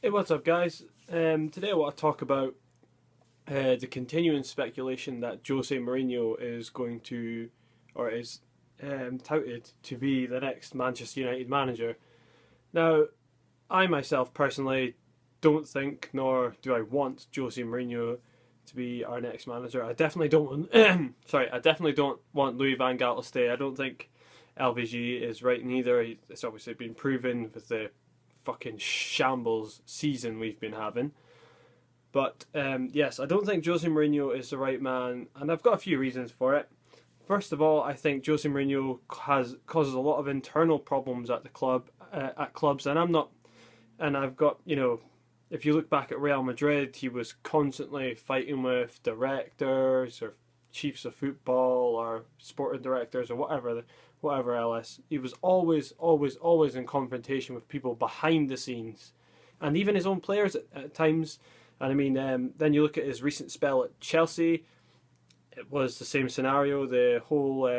Hey, what's up, guys? Today I want to talk about the continuing speculation that Jose Mourinho is going to, or is touted to be the next Manchester United manager. Now, I myself personally don't think, nor do I want Jose Mourinho to be our next manager. I definitely don't want. I definitely don't want Louis van Gaal to stay. I don't think LVG is right neither. It's obviously been proven with the fucking shambles season we've been having. But yes, I don't think Jose Mourinho is the right man, and I've got a few reasons for it. First of all, I think Jose Mourinho causes a lot of internal problems at the clubs, and I've got, if you look back at Real Madrid, he was constantly fighting with directors or chiefs of football or sporting directors or whatever else. He was always in confrontation with people behind the scenes, and even his own players at times. And I mean, then you look at his recent spell at Chelsea. It was the same scenario. The whole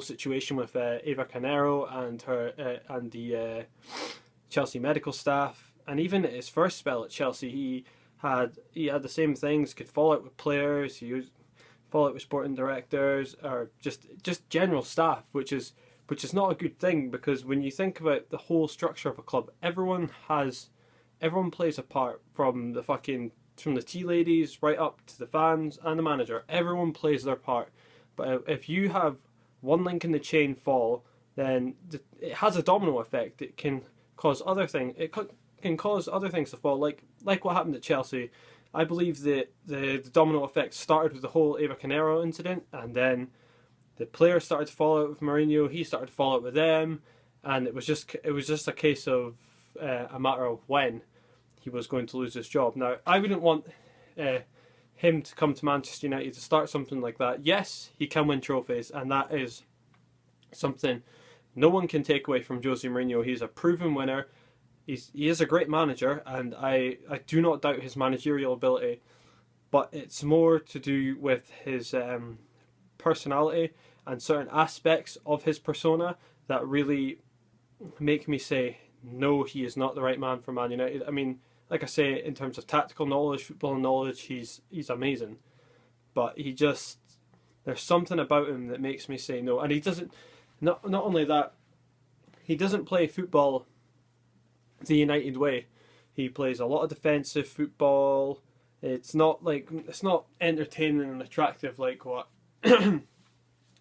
situation with Eva Canero and the Chelsea medical staff, and even at his first spell at Chelsea, he had the same things. Could fall out with players. He was fall out with sporting directors or just general staff, which is not a good thing, because when you think about the whole structure of a club, everyone plays a part, from the tea ladies right up to the fans and the manager. Everyone plays their part. But if you have one link in the chain fall, then it has a domino effect. It can cause other things. It can cause other things to fall, like what happened at Chelsea. I believe that the domino effect started with the whole Eva Canero incident, and then the players started to fall out with Mourinho. He started to fall out with them, and it was just a case of a matter of when he was going to lose his job. Now, I wouldn't want him to come to Manchester United to start something like that. Yes, he can win trophies, and that is something no one can take away from Jose Mourinho. He's a proven winner. He is a great manager, and I do not doubt his managerial ability, but it's more to do with his personality and certain aspects of his persona that really make me say, no, he is not the right man for Man United. I mean, like I say, in terms of tactical knowledge, football knowledge, he's amazing, but there's something about him that makes me say no. And he doesn't, not only that, he doesn't play football the United way. He plays a lot of defensive football. It's not entertaining and attractive like what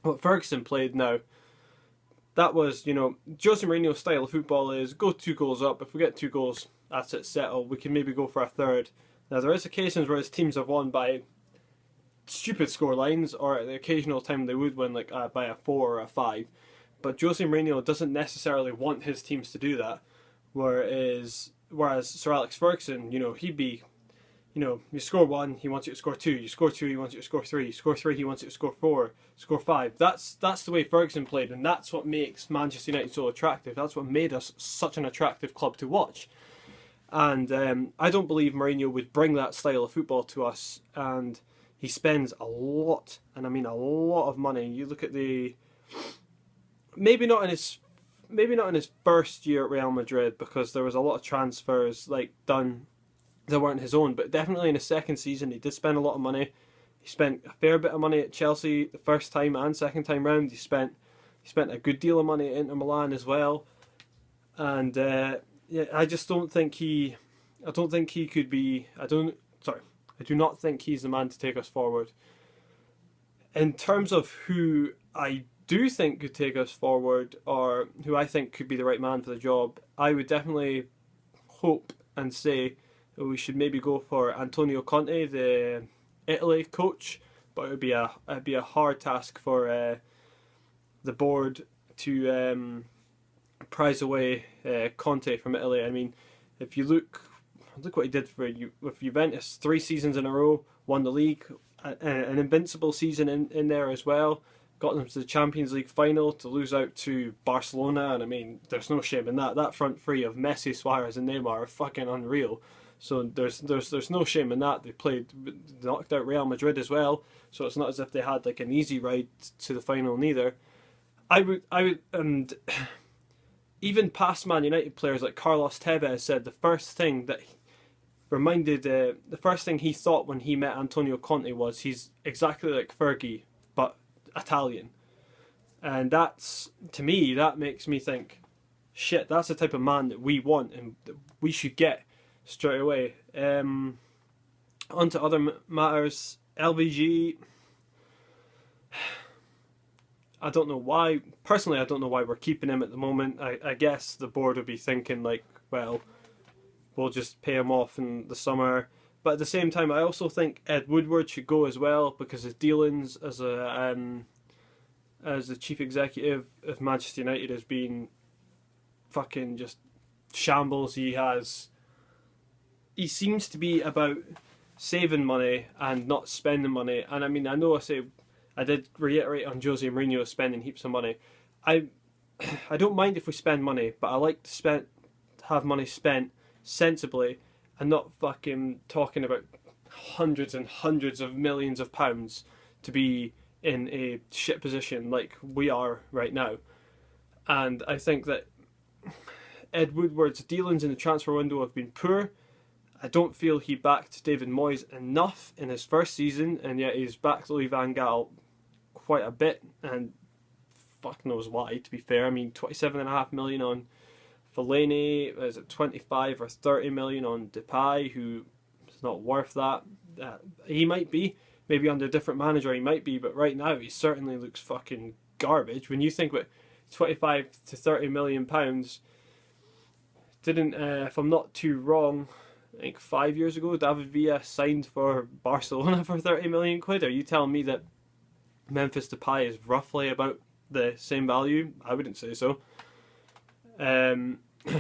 what Ferguson played. Now, that was, Jose Mourinho's style of football is go 2 goals up. If we get 2 goals, that's it, settled. We can maybe go for a third. Now, there is occasions where his teams have won by stupid score lines, or at the occasional time they would win by a 4 or a 5. But Jose Mourinho doesn't necessarily want his teams to do that. Whereas Sir Alex Ferguson, he'd be, you score 1, he wants you to score 2. You score 2, he wants you to score 3. You score 3, he wants you to score 4, score 5. That's the way Ferguson played, and that's what makes Manchester United so attractive. That's what made us such an attractive club to watch. And I don't believe Mourinho would bring that style of football to us. And he spends a lot, and I mean a lot of money. You look at maybe not in his first year at Real Madrid, because there was a lot of transfers done that weren't his own, but definitely in his second season he did spend a lot of money. He spent a fair bit of money at Chelsea the first time and second time round. He spent a good deal of money at Inter Milan as well, and I just don't think he could be. I do not think he's the man to take us forward. In terms of who I do think could take us forward, or who I think could be the right man for the job, I would definitely hope and say that we should maybe go for Antonio Conte, the Italy coach. But it'd be a hard task for the board to prize away Conte from Italy. I mean, if you look what he did with Juventus, 3 seasons in a row, won the league, an invincible season in there as well. Got them to the Champions League final, to lose out to Barcelona, and I mean, there's no shame in that. That front three of Messi, Suarez, and Neymar are fucking unreal. So there's no shame in that. They knocked out Real Madrid as well, so it's not as if they had an easy ride to the final neither. I would, and even past Man United players like Carlos Tevez said the first thing that the first thing he thought when he met Antonio Conte was he's exactly like Fergie but Italian, and that's, to me, that makes me think, shit, that's the type of man that we want and that we should get straight away. On to other matters. LVG, I don't know why. Personally, I don't know why we're keeping him at the moment. I guess the board would be thinking like, well, we'll just pay him off in the summer. But at the same time, I also think Ed Woodward should go as well, because his dealings as the chief executive of Manchester United has been fucking just shambles. He seems to be about saving money and not spending money. And I mean, I did reiterate on Jose Mourinho spending heaps of money. I don't mind if we spend money, but I like to have money spent sensibly and not fucking talking about hundreds and hundreds of millions of pounds to be in a shit position like we are right now. And I think that Ed Woodward's dealings in the transfer window have been poor. I don't feel he backed David Moyes enough in his first season, and yet he's backed Louis van Gaal quite a bit, and fuck knows why, to be fair. I mean, 27.5 million on Fellaini, is it 25 or 30 million on Depay, who is not worth that. He might be, maybe under a different manager he might be, but right now he certainly looks fucking garbage. When you think about 25 to 30 million pounds, didn't, if I'm not too wrong, I think 5 years ago, David Villa signed for Barcelona for 30 million quid. Are you telling me that Memphis Depay is roughly about the same value? I wouldn't say so.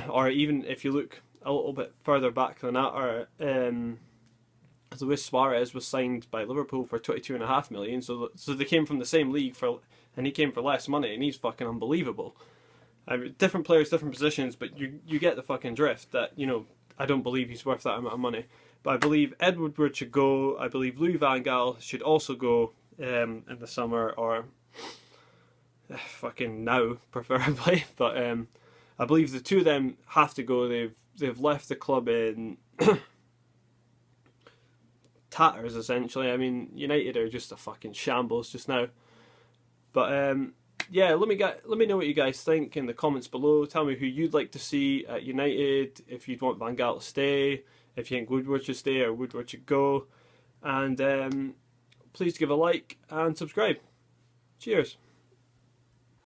Or even if you look a little bit further back than that, Luis Suarez was signed by Liverpool for 22.5 million. So they came from the same league and he came for less money, and he's fucking unbelievable. I mean, different players, different positions, but you get the fucking drift that, you know, I don't believe he's worth that amount of money. But I believe Ed Woodward should go. I believe Louis van Gaal should also go in the summer, or fucking now, preferably. But I believe the two of them have to go. They've left the club in tatters, essentially. I mean, United are just a fucking shambles just now. But yeah, let me know what you guys think in the comments below. Tell me who you'd like to see at United, if you'd want Van Gaal to stay, if you think Woodward should stay or Woodward should go. And please give a like and subscribe. Cheers.